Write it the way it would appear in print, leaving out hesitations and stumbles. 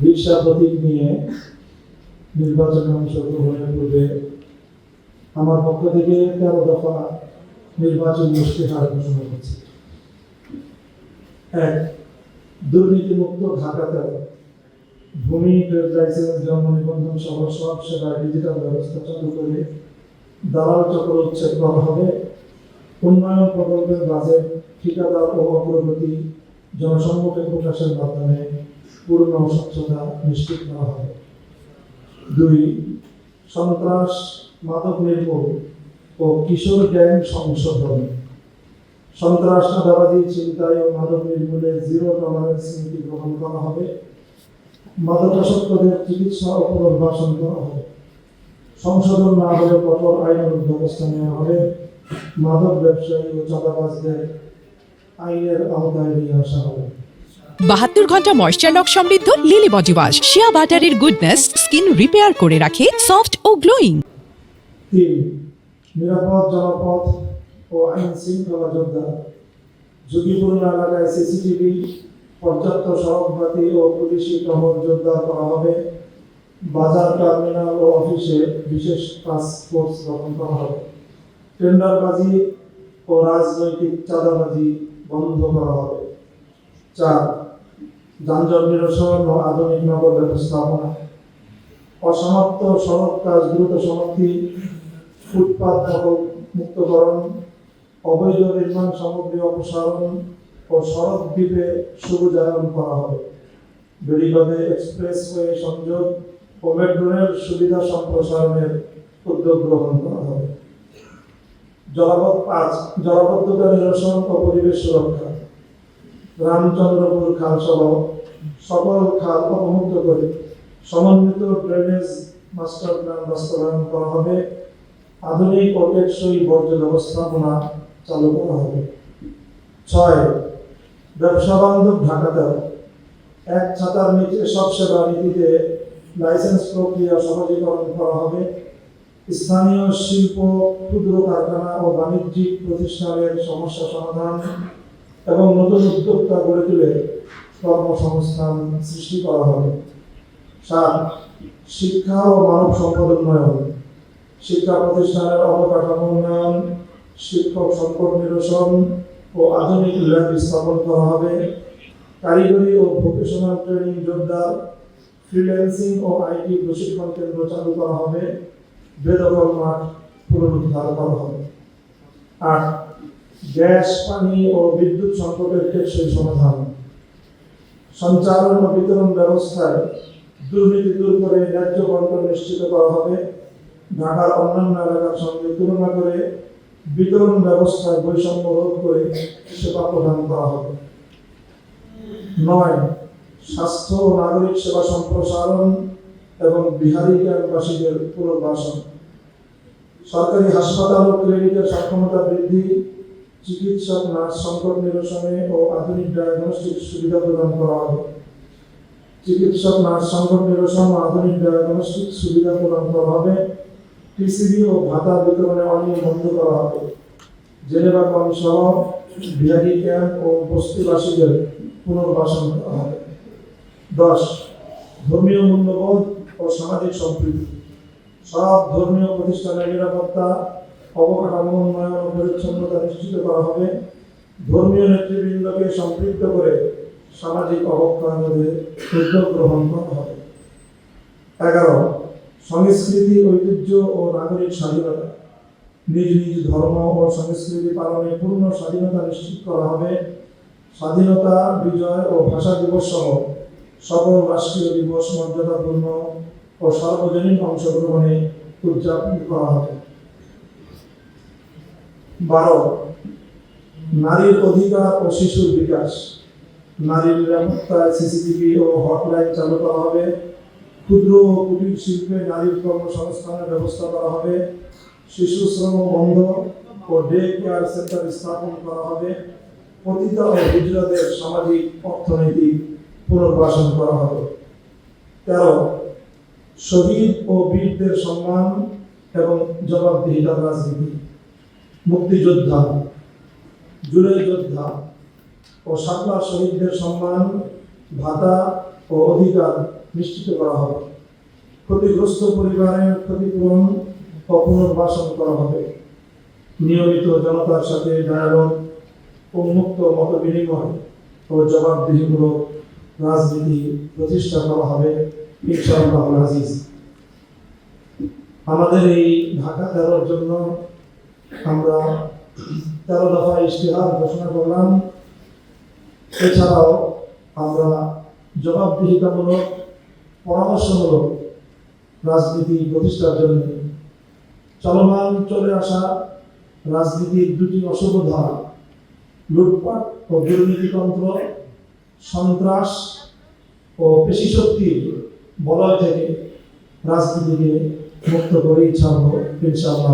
রিক্সা প্রতীক নিয়ে নির্বাচনে অংশগ্রহণের পূর্বে আমার পক্ষ থেকে 13 দফা নির্বাচনী ইশতেহার ঘোষণা করছি। 1. দুর্নীতিমুক্ত ঢাকাতে ভূমি, ট্রেড লাইসেন্স, জন্ম নিবন্ধন সহ সব সেবার ডিজিটাল ব্যবস্থা চালু করে দালাল চক্র উচ্ছেদ করা হবে। উন্নয়ন প্রকল্পের বাজেট, ঠিকাদার ও অগ্রগতি জনসম্মুখে প্রকাশের মাধ্যমে পূর্ণ স্বচ্ছতা নিশ্চিত করা হবে। 2. সন্ত্রাস, মাদক নির্মূল ও কিশোর গ্যাং সংশোধন। সন্ত্রাস, চাঁদাবাজি, ছিনতাই ও মাদক নির্মূলে জিরো টলারেন্স নীতি গ্রহণ করা হবে। মাদকাসক্তদের চিকিৎসা ও পুনর্বাসন করা হবে। সংশোধন না হলে কঠোর আইনানুগ ব্যবস্থা নেওয়া হবে। মাদক ব্যবসায়ী ও চাঁদাবাজদের আইনের আওতায় নিয়ে আসা হবে। 72 ঘন্টা ময়েশ্চার লক সমৃদ্ধ লিলি বডি ওয়াশ শিয়া বাটারের গুডনেস স্কিন রিপেয়ার করে রাখে সফট ও গ্লোয়িং। 3. নিরাপদ জনপথ ও আইন শৃঙ্খলা জোরদার। ঝুঁকিপূর্ণ এলাকায় সিসিটিভি, পর্যাপ্ত সড়কবাতি ও পুলিশি টহল জোরদার করা হবে। বাজার, টার্মিনাল ও অফিসে বিশেষ টাস্ক ফোর্স গঠন করা হবে। টেন্ডারবাজি ও রাজনৈতিক চাঁদাবাজি বন্ধ করা হবে। 4. যানজট নিরসন ও আধুনিক নগর ব্যবস্থাপনা। অসমাপ্ত সড়ক কাজ দ্রুত সমাপ্তি, ফুটপাত দখল মুক্তকরণ, অবৈধ নির্মাণ সামগ্রী অপসারণ ও সড়ক দ্বীপে সবুজায়ন করা হবে। বেড়িবাঁধে এক্সপ্রেসওয়ে সংযোগ ও মেট্রো রেল সুবিধা সম্প্রসারণের উদ্যোগ গ্রহণ করা হবে। 5. জলাবদ্ধতা নিরসন ও পরিবেশ সুরক্ষা। রামচন্দ্রপুর খাল সহ সকল খাল অবমুক্ত করে সমন্বিত ড্রেনেজ মাস্টার প্ল্যান বাস্তবায়ন করা হবে। আধুনিক ও টেকসই বর্জ্য ব্যবস্থাপনা চালু করা হবে। 6. ব্যবসা বান্ধব ঢাকাতে এক ছাতার নিচে সব সেবা নীতিতে লাইসেন্স প্রক্রিয়া সহজীকরণ করা হবে। স্থানীয় শিল্প, ক্ষুদ্র কারখানা ও বাণিজ্যিক প্রতিষ্ঠানের সমস্যা সমাধান এবং নতুন উদ্যোক্তা গড়ে তুলে কর্মসংস্থান সৃষ্টি করা হবে। 7. শিক্ষা ও মানব সম্পদ উন্নয়ন। শিক্ষা প্রতিষ্ঠানের অবকাঠামো উন্নয়ন, শিক্ষক সংকট নিরসন ও আধুনিক ল্যাব স্থাপন করা হবে। কারিগরি ও ভোকেশনাল ট্রেনিং জোরদার, ফ্রিল্যান্সিং ও আইটি প্রশিক্ষণ কেন্দ্র চালু করা হবে। বেদখল মাঠ পুনরুদ্ধার করা হবে। 8. গ্যাস, পানি ও বিদ্যুৎ সংকটের টেকসই সমাধান। সঞ্চালন ও বিতরণ ব্যবস্থায় দুর্নীতি দূর করে ন্যায্য বন্টন নিশ্চিত করা হবে। ঢাকার অন্যান্য এলাকার সঙ্গে তুলনা করে বিতরণ ব্যবস্থায় বৈষম্য রোধ করে সেবা প্রদান করা হবে। 9. স্বাস্থ্য ও নাগরিক সেবা সম্প্রসারণ এবং বিহারি ক্যাম্পবাসীদের পুনর্বাসন। সরকারি হাসপাতাল ও ক্লিনিকের সক্ষমতা বৃদ্ধি, চিকিৎসক নার্স সংকট নিরসনে ও আধুনিক ডায়াগনস্টিক সুবিধা প্রদান করা হবে। চিকিৎসক নার্স সংকট নিরসন ও আধুনিক ডায়াগনস্টিক সুবিধা প্রদান করা হবে। টিসিবি ও ভাতা বিতরণে অনিয়ম বন্ধ করা হবে। জেনেভা কম সহ বিহারি ক্যাম্প ও বস্তিবাসীদের পুনর্বাসন করা হবে। 10. ধর্মীয় মূল্যবোধ ও সামাজিক সম্প্রীতি। সব ধর্মীয় প্রতিষ্ঠানের নিরাপত্তা, অবকাঠামো উন্নয়ন ও পরিচ্ছন্নতা নিশ্চিত করা হবে। ধর্মীয় নেতৃবৃন্দকে সম্পৃক্ত করে সামাজিক অবক্ষয় রোধে উদ্যোগ গ্রহণ করা হবে। 11. সংস্কৃতি, ঐতিহ্য ও নাগরিক স্বাধীনতা। নিজ নিজ ধর্ম ও সংস্কৃতি পালনে পূর্ণ স্বাধীনতা নিশ্চিত করা হবে। স্বাধীনতা, বিজয় ও ভাষা দিবস সহ সকল রাষ্ট্রীয় দিবস মর্যাদাপূর্ণ ও সার্বজনীন অংশগ্রহণে উদযাপন করা হবে। 12. নারীর অধিকার ও শিশুর বিকাশ। নারীর নিরাপত্তায় সিসিটিভি ও হটলাইন চালু করা হবে। ক্ষুদ্র ও কুটির শিল্পে নারীর কর্মসংস্থানের ব্যবস্থা করা হবে। শিশু শ্রম বন্ধ ও ডে কেয়ার সেন্টার স্থাপন করা হবে। পতিতা ও হিজড়াদের সামাজিক অর্থনৈতিক পুনর্বাসন করা হবে। 13. শহীদ ও বীরদের সম্মান এবং জবাবদিহিতার রাজনীতি। মুক্তিযোদ্ধা, জুলাই যোদ্ধা ও শাপলা শহীদদের সম্মান, ভাতা ও অধিকার নিশ্চিত করা হবে। ক্ষতিগ্রস্ত পরিবারের ক্ষতিপূরণ ও পুনর্বাসন করা হবে। নিয়মিত জনতার সাথে ডায়ালগ, উন্মুক্ত মত বিনিময় ও জবাবদিহিমূলক রাজনীতি প্রতিষ্ঠা করা হবে ইনশাআল্লাহ আজিজ। আমাদের এই ঢাকা 13-র জন্য আমরা 13 দফা ইশতেহার ঘোষণা করলাম। এছাড়াও আমরা জবাবদিহিতামূলক পরামর্শমূলক রাজনীতি প্রতিষ্ঠার জন্য চলমান চলে আসা রাজনীতির দুটি অশুভ ধারা, লুটপাট ও দুর্নীতিতন্ত্র, সন্ত্রাস ও পেশিশক্তির বলয় থেকে রাজনীতিকে মুক্ত করেই ছাড়ব ইনশাআল্লাহ।